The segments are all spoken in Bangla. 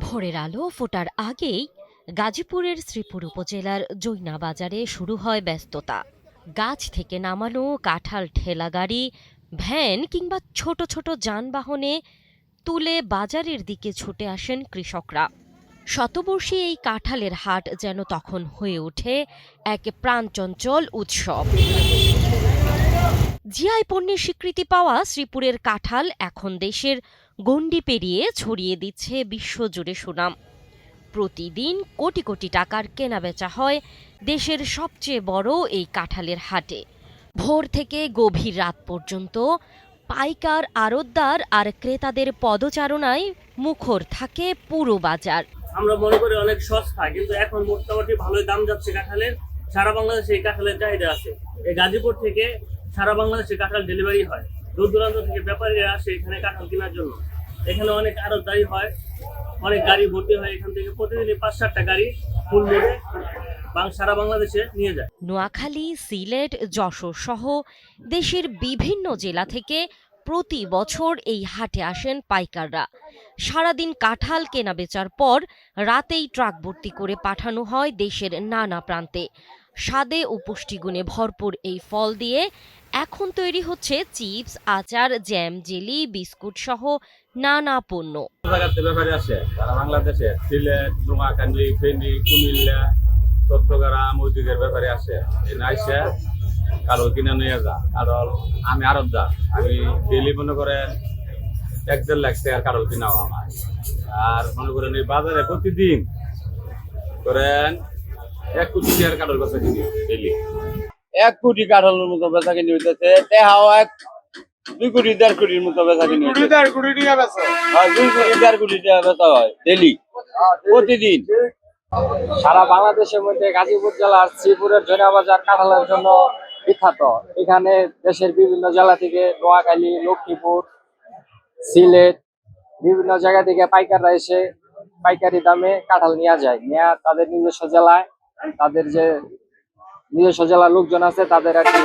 ভোরের আলো ফোটার আগেই গাজীপুরের শ্রীপুর উপজেলার জৈনা বাজারে শুরু হয় ব্যস্ততা। গাছ থেকে নামানো কাঁঠাল ঠেলাগাড়ি, ভ্যান কিংবা ছোট ছোট যানবাহনে তুলে বাজারের দিকে ছুটে আসেন কৃষকরা। শতবর্ষী এই কাঁঠালের হাট যেন তখন হয়ে ওঠে এক প্রাণচঞ্চল উৎসব। জিআই পণ্যের স্বীকৃতি পাওয়া শ্রীপুরের কাঁঠাল এখন দেশের গণ্ডি পেরিয়ে ছড়িয়ে দিচ্ছে বিশ্বজুড়ে সুনাম। প্রতিদিন কোটি কোটি টাকার কেনাবেচা হয় দেশের সবচেয়ে বড় এই কাঁঠালের হাটে। ভোর থেকে গভীর রাত পর্যন্ত পাইকার, আড়তদার আর ক্রেতাদের পদচারণায় মুখর থাকে পুরো বাজার। আমরা মনে করি অনেক সস্তা, কিন্তু এখন মোটামুটি ভালোই দাম যাচ্ছে কাঁঠালের। সারা বাংলাদেশে এই কাঁঠালের চাহিদা আছে। এই গাজীপুর থেকে সারা বাংলাদেশে কাঁঠাল ডেলিভারি হয়। দূর দূরান্ত থেকে ব্যাপারীরা আসে এখানে কাঁঠাল কেনার জন্য। এখানে অনেক আড়তদারি হয়, অনেক গাড়ি ভর্তি হয়। এখান থেকে প্রতিদিনই ৫-৭টা গাড়ি ফুল মোড়ে সারা বাংলাদেশে নিয়ে যায়। নোয়াখালী, সিলেট, যশোর সহ দেশের বিভিন্ন জেলা থেকে প্রতি বছর এই হাটে আসেন পাইকাররা। সারাদিন কাঁঠাল কেনাবেচার পর রাতেই ট্রাক ভর্তি করে পাঠানো হয় দেশের নানা প্রান্তে। স্বাদে ও পুষ্টিগুণে ভরপুর এই ফল দিয়ে এখন তৈরি হচ্ছে চিপস, আচার, জ্যাম, জেলি, বিস্কুট সহ নানা পণ্য। ব্যাপারে আসে তারা বাংলাদেশে সিলেট, নোয়াখালী, ফেনী, কুমিল্লা, চট্টগ্রাম ওইদিকের ব্যাপারে আসে। এসে কারোর কিনে নিয়ে যা। কারণ আমি আড়তদার, আমি ডেলি মনে করেন ১-১.৫ লাখ টাকার কারোর কিনাও আমার। আর মনে করেন এই বাজারে প্রতিদিন করেন ১ কোটি টাকার কারোর বেচা কিনি ডেলি। ১ কোটি কাঁঠালের মতো বেচা কিনি হইতেছে। ২ কোটি ১.৫ কোটির মতো বেচা কিনি। ২ কোটি ১.৫ কোটি টাকা বেচা। ২ কোটি ১.৫ কোটি টাকা বেচা হয় ডেলি, প্রতিদিন। সারা বাংলাদেশের মধ্যে গাজীপুর জেলার শ্রীপুরের জৈনা বাজার কাঁঠালের জন্য বিখ্যাত। এখানে দেশের বিভিন্ন জেলা থেকে নোয়াখালী, লক্ষ্মীপুর, সিলেট বিভিন্ন জায়গা থেকে পাইকাররা এসে পাইকারি দামে কাঁঠাল নিয়ে যায়। নিয়ে তাদের নিজস্ব জেলায়, তাদের যে নিজস্ব জেলার লোকজন আছে তাদের আর কি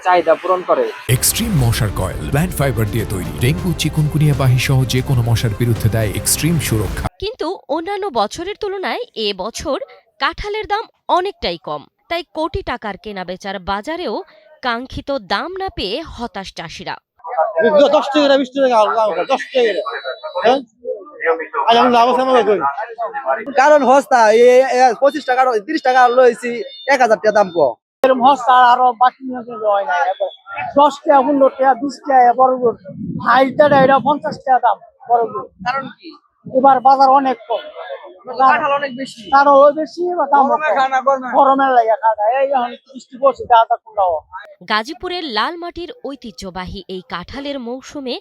চাহিদা পূরণ করে। এক্সট্রিম মশার কয়েল প্ল্যান্ট ফাইবার দিয়ে তৈরি, ডেঙ্গু, চিকুনগুনিয়া বাহি সহ যে কোনো মশার বিরুদ্ধে দেয় এক্সট্রিম সুরক্ষা। কিন্তু অন্যান্য বছরের তুলনায় এ বছর কাঁঠালের দাম অনেকটাই কম। তাই কোটি টাকার কেনাবেচার বাজারেও কাঙ্ক্ষিত দাম না পেয়ে হতাশ চাষিরা। ১০ টাকা ২০ টাকা ১০ টাকা কারণ হস্তা ২৫ টাকা ৩০ টাকা লইছি ১,০০০ টাকা দাম কম। এরকম হস্তা আরো বাকি হয় না। ১০ টাকা ১৫ টাকা ২০ টাকা বড় হাইটা এটা ৫০ টাকা দাম বড়। কারণ কি এবার বাজার অনেক কম, কাঁঠাল অনেক বেশি, কারণ ওই বেশি দাম গরমের লাগে খানা এই বৃষ্টি পড়ছে দাদা কোনটাও। গাজীপুরের লাল মাটির ঐতিহ্যবাহী এই কাঁঠালের মৌসুমে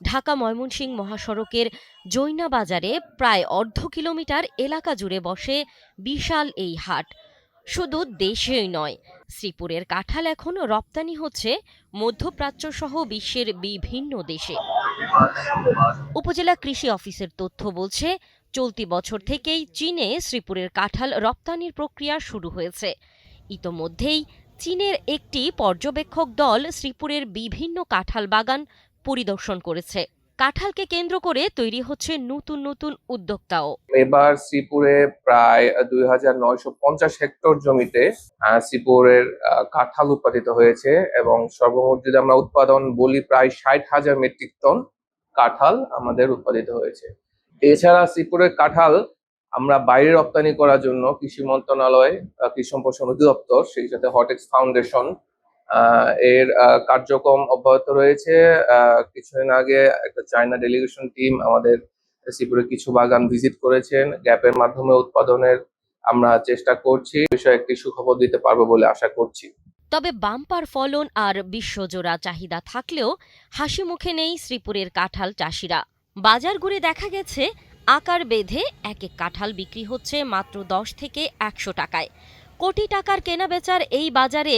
ঢাকা ময়মনসিংহ মহাসড়কের জৈনা বাজারে প্রায় অর্ধ কিলোমিটার এলাকা জুড়ে বসে বিশাল এই হাট। শুধু দেশেই নয়, শ্রীপুরের কাঁঠাল এখন রপ্তানি হচ্ছে মধ্যপ্রাচ্য সহ বিশ্বের বিভিন্ন দেশে। উপজেলা কৃষি অফিসের তথ্য বলছে, চলতি বছর থেকেই চীনে শ্রীপুরের কাঁঠাল রপ্তানির প্রক্রিয়া শুরু হয়েছে। ইতোমধ্যেই চীনের একটি পর্যবেক্ষক দল শ্রীপুরের বিভিন্ন কাঁঠাল বাগান পরিদর্শন করেছে। কাঁঠালকে কেন্দ্র করে তৈরি হচ্ছে নতুন নতুন উদ্যোক্তাও। এবার শ্রীপুরে প্রায় ২,৯৫০ হেক্টর জমিতে শ্রীপুরের কাঁঠাল উৎপাদিত হয়েছে এবং সর্বমোট যদি আমরা উৎপাদন বলি প্রায় ৬০,০০০ মেট্রিক টন কাঁঠাল আমাদের উৎপাদিত হয়েছে। এছাড়া শ্রীপুরের কাঁঠাল আমরা বাইরে রপ্তানি করার জন্য কৃষি মন্ত্রণালয়, কৃষি সম্প্রসারণ অধিদপ্তর, সেই সাথে হটেক্স ফাউন্ডেশন এর কার্যক্রম অব্যাহত রয়েছে। কিছুদিন আগে একটা চায়না ডেলিগেশন টিম আমাদের শ্রীপুরে কিছু বাগান ভিজিট করেছেন। গ্যাপের মাধ্যমে উৎপাদনের আমরা চেষ্টা করছি, বিষয়ে একটি সুখবর দিতে পারবো বলে আশা করছি। তবে বাম্পার ফলন আর বিশ্বজোড়া চাহিদা থাকলেও হাসি মুখে নেই শ্রীপুরের কাঁঠাল চাষিরা। বাজার ঘুরে দেখা গেছে আকার বেঁধে এক এক কাঁঠাল বিক্রি হচ্ছে মাত্র ১০ থেকে ১০০ টাকায়। কোটি টাকার কেনাবেচার এই বাজারে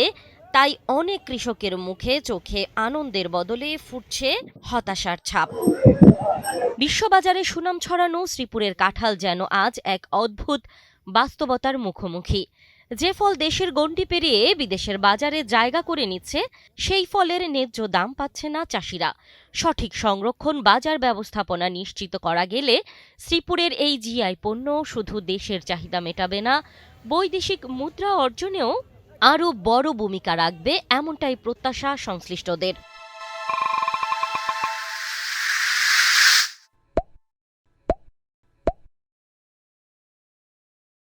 তাই অনেক কৃষকের মুখে চোখে আনন্দের বদলে ফুটছে হতাশার ছাপ। বিশ্ববাজারে সুনাম ছড়ানো শ্রীপুরের কাঁঠাল যেন আজ এক অদ্ভুত বাস্তবতার মুখোমুখি। যে ফল দেশের গণ্ডি পেরিয়ে বিদেশের বাজারে জায়গা করে নিচ্ছে, সেই ফলের ন্যায্য দাম পাচ্ছে না চাষিরা। সঠিক সংরক্ষণ, বাজার ব্যবস্থাপনা নিশ্চিত করা গেলে শ্রীপুরের এই জিআই পণ্য শুধু দেশের চাহিদা মেটাবে না, বৈদেশিক মুদ্রা অর্জনেও আরও বড় ভূমিকা রাখবে, এমনটাই প্রত্যাশা সংশ্লিষ্টদের।